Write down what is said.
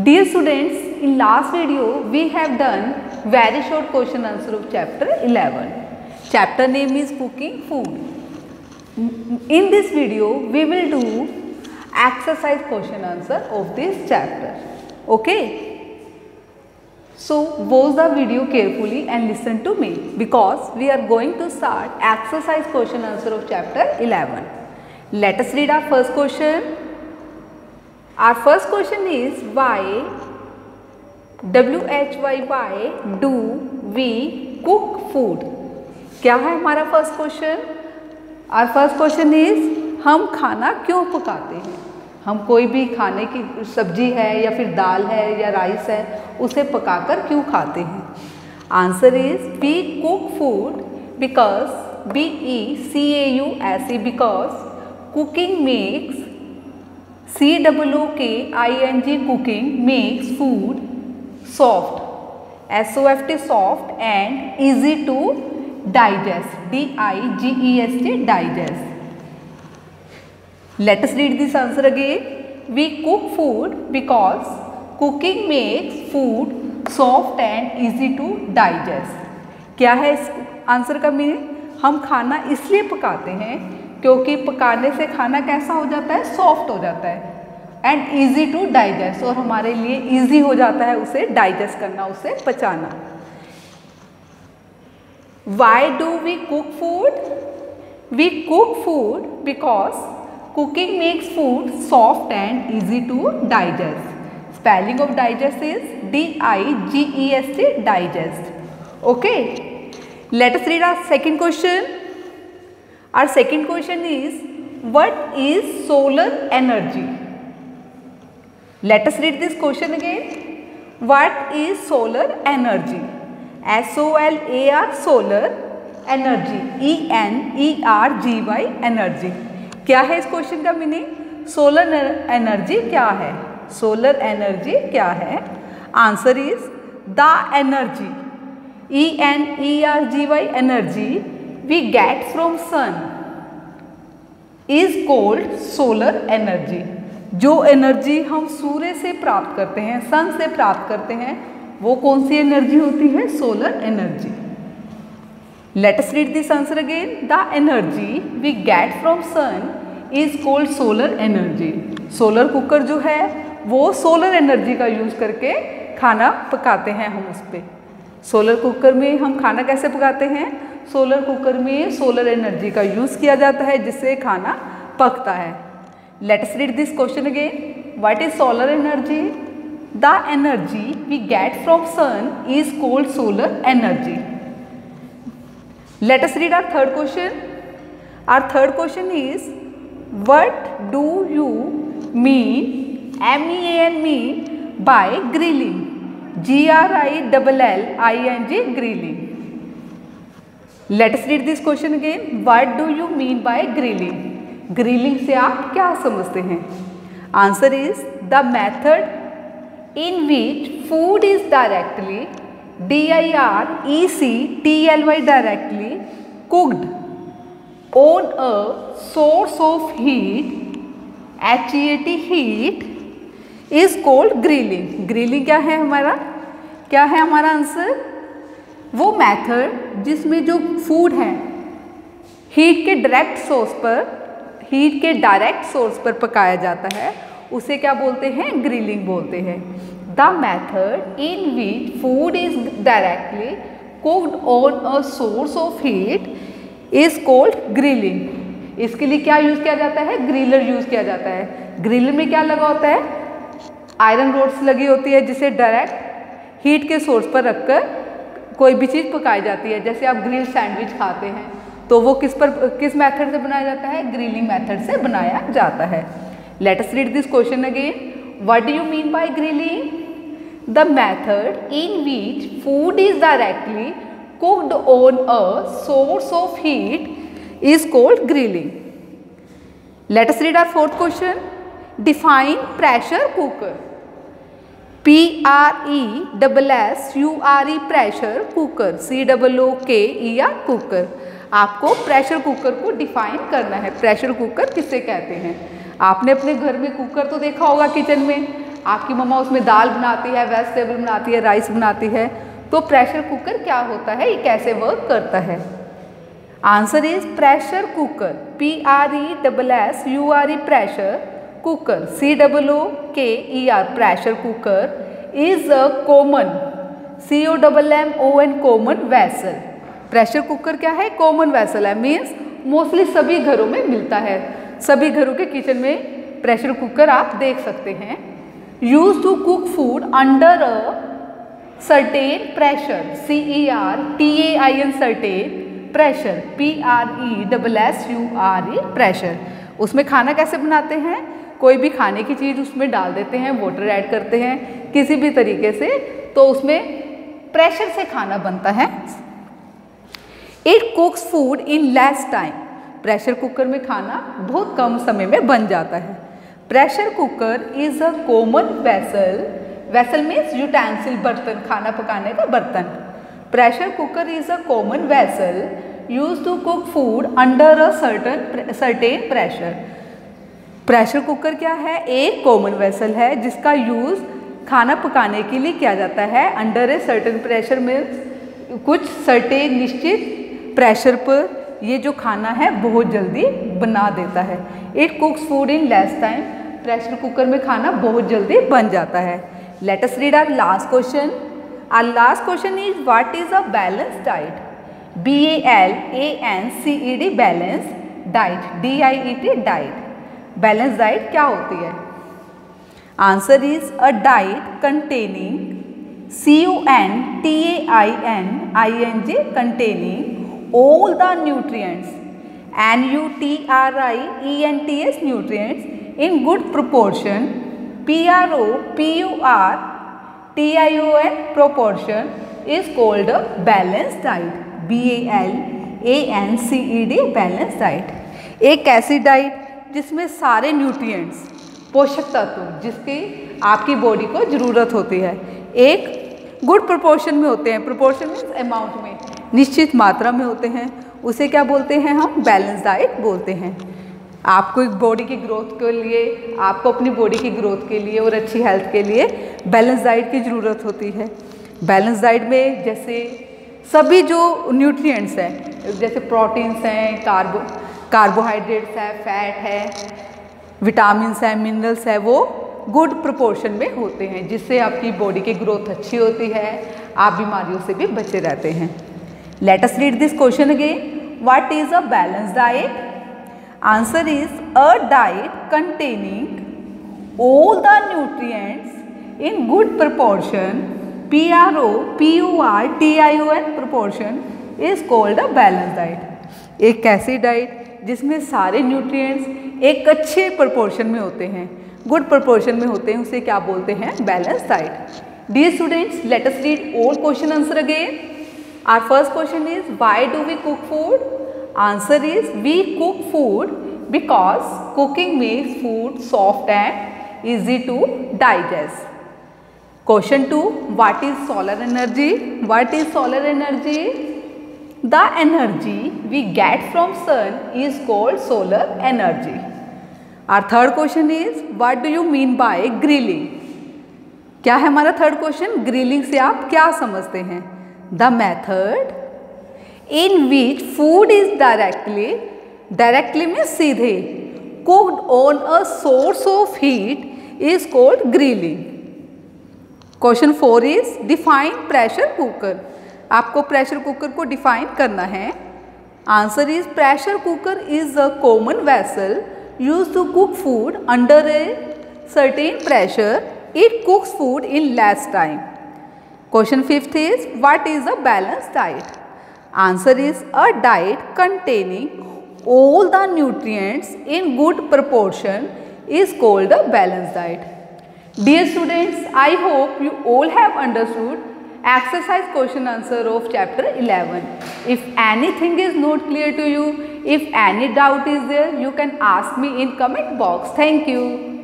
Dear students, in last video we have done very short question answer of chapter 11. Chapter name is cooking food. In this video we will do exercise question answer of this chapter. Okay? So watch the video carefully and listen to me because we are going to start exercise question answer of chapter 11. Let us read our first question. Our first question is why do we cook food? क्या है हमारा first question? Our first question is हम खाना क्यों पकाते हैं? हम कोई भी खाने की सब्जी है या फिर दाल है या राइस है उसे पकाकर क्यों खाते हैं? Answer is we cook food because BECAUSE because cooking makes COOKING cooking makes food soft, SOFT soft and easy to digest, DIGEST digest. Let us read this answer again. We cook food because cooking makes food soft and easy to digest. क्या है इस answer का meaning? हम खाना इसलिए पकाते हैं क्योंकि पकाने से खाना कैसा हो जाता है? सॉफ्ट हो जाता है एंड ईजी टू डाइजेस्ट, और हमारे लिए ईजी हो जाता है उसे डाइजेस्ट करना, उसे पचाना. Why do we cook food? We cook food because cooking makes food soft and easy to digest. Spelling of digest is DIGEST digest. Okay, let us read our second question. Our second question is what is solar energy? Let us read this question again. What is solar energy? SOLAR solar energy, ENERGY energy. क्या है इस question का meaning? Solar energy क्या है? Solar energy क्या है? Answer is the energy, ENERGY energy we get from sun is called solar energy. जो energy हम सूर्य से प्राप्त करते हैं, सन से प्राप्त करते हैं, वो कौन सी एनर्जी होती है? Solar energy. Let us read this answer again. The energy we get from sun is called solar energy. Solar cooker जो है वो सोलर एनर्जी का यूज करके खाना पकाते हैं हम उस पर. सोलर कुकर में हम खाना कैसे पकाते हैं? सोलर कुकर में सोलर एनर्जी का यूज किया जाता है जिससे खाना पकता है. Let us read this question again. What is solar energy? The energy we get from sun is called solar energy. Let us read our third question. Our third question is what do you mean MEAN by grilling? GRILLING grilling. Let us read this question again. What do you mean by grilling? Grilling से आप क्या समझते हैं? Answer is the method in which food is directly DIRECTLY directly cooked on a source of heat HEAT heat is called grilling. Grilling क्या है हमारा? क्या है हमारा आंसर? वो मेथड जिसमें जो फूड है हीट के डायरेक्ट सोर्स पर पकाया जाता है उसे क्या बोलते हैं? ग्रिलिंग बोलते हैं. The method in which food is directly cooked on a source of heat is called grilling. इसके लिए क्या यूज किया जाता है? ग्रिलर यूज किया जाता है. ग्रिलर में क्या लगा होता है? आयरन रोड्स लगी होती है जिसे डायरेक्ट हीट के सोर्स पर रखकर कोई भी चीज़ पकाई जाती है. जैसे आप ग्रिल सैंडविच खाते हैं तो वो किस मेथड से बनाया जाता है? ग्रिलिंग मेथड से बनाया जाता है. Let us read this question again. What do you mean by grilling? The method in which food is directly cooked on a source of heat is called grilling. Let us read our fourth question. Define pressure cooker. PRESSURE pressure cooker, COOKER cooker. आपको pressure cooker को define करना है. Pressure cooker किसे कहते हैं? आपने अपने घर में कुकर तो देखा होगा किचन में. आपकी मम्मा उसमें दाल बनाती है, वेजिटेबल बनाती है, राइस बनाती है, तो प्रेशर कुकर क्या होता है, ये कैसे वर्क करता है? Answer is pressure cooker, PRESSURE pressure cooker, COOKER pressure cooker is a common COMMON common vessel. Pressure cooker क्या है? कॉमन वेसल है, मीन्स मोस्टली सभी घरों में मिलता है, सभी घरों के किचन में प्रेशर कुकर आप देख सकते हैं। Use to cook food under a certain pressure, CERTAIN certain pressure, PRESSURE pressure. उसमें खाना कैसे बनाते हैं? कोई भी खाने की चीज़ उसमें डाल देते हैं, वाटर ऐड करते हैं किसी भी तरीके से, तो उसमें प्रेशर से खाना बनता है। It cooks food in less time, pressure cooker में खाना बहुत कम समय में बन जाता है। Pressure cooker is a common vessel, vessel means utensil, बर्तन, खाना पकाने का बर्तन। Pressure cooker is a common vessel use to cook food under a certain pressure. Pressure cooker क्या है? एक कॉमन वेसल है जिसका यूज खाना पकाने के लिए किया जाता है under a certain pressure, means कुछ सर्टेन निश्चित प्रेशर पर ये जो खाना है बहुत जल्दी बना देता है। It cooks food in less time, pressure cooker में खाना बहुत जल्दी बन जाता है। Let us read our last question. Our last question is what is a balance diet? BALANCED balance diet, DIET diet. Balance diet क्या होती है? Answer is a diet containing CONTAINING containing all the nutrients, NUTRIENTS nutrients in good proportion, PROPURTION proportion is called a balanced diet, BALANCED balanced diet। एक ऐसी diet जिसमें सारे nutrients, पोषक तत्व जिसकी आपकी बॉडी को ज़रूरत होती है, एक गुड प्रोपोर्शन में होते हैं, प्रोपोर्शन मीन्स अमाउंट में, निश्चित मात्रा में होते हैं, उसे क्या बोलते हैं? हम बैलेंस डाइट बोलते हैं। आपको एक बॉडी की ग्रोथ के लिए, आपको अपनी बॉडी की ग्रोथ के लिए और अच्छी हेल्थ के लिए बैलेंस डाइट की ज़रूरत होती है। बैलेंस डाइट में जैसे सभी जो न्यूट्रिएंट्स हैं, जैसे प्रोटीन्स हैं, कार्बोहाइड्रेट्स है, फैट है, विटामिन्स हैं, मिनरल्स है, वो गुड प्रोपोर्शन में होते हैं, जिससे आपकी बॉडी की ग्रोथ अच्छी होती है, आप बीमारियों से भी बचे रहते हैं। Late us read this question again. What is a balance diet? Answer is a diet containing all the nutrients in good proportion, PROPURTION proportion is called a balanced diet। एक ऐसी डाइट जिसमें सारे न्यूट्रिएंट्स एक अच्छे proportion में होते हैं, good proportion में होते हैं, उसे क्या बोलते हैं? Balance diet. Dear students, let us read all question answer again. Our first question is why do we cook food? Answer is we cook food because cooking makes food soft and easy to digest. Question 2, what is solar energy? What is solar energy? The energy we get from sun is called solar energy। Our third question is what do you mean by grilling? क्या है हमारा third question? Grilling से आप क्या समझते हैं? The method in which food is directly means सीधे, cooked on a source of heat is called grilling। Question 4 is define pressure cooker. आपको प्रेशर कुकर को डिफाइन करना है। Answer is pressure cooker is a common vessel use to cook food under a certain pressure, it cooks food in less time. Question 5 is what is a balance diet? Answer is a diet containing all the nutrients in good proportion is called a balanced diet। Dear students, I hope you all have understood exercise question answer of chapter 11. If anything is not clear to you, if any doubt is there, you can ask me in comment box. Thank you.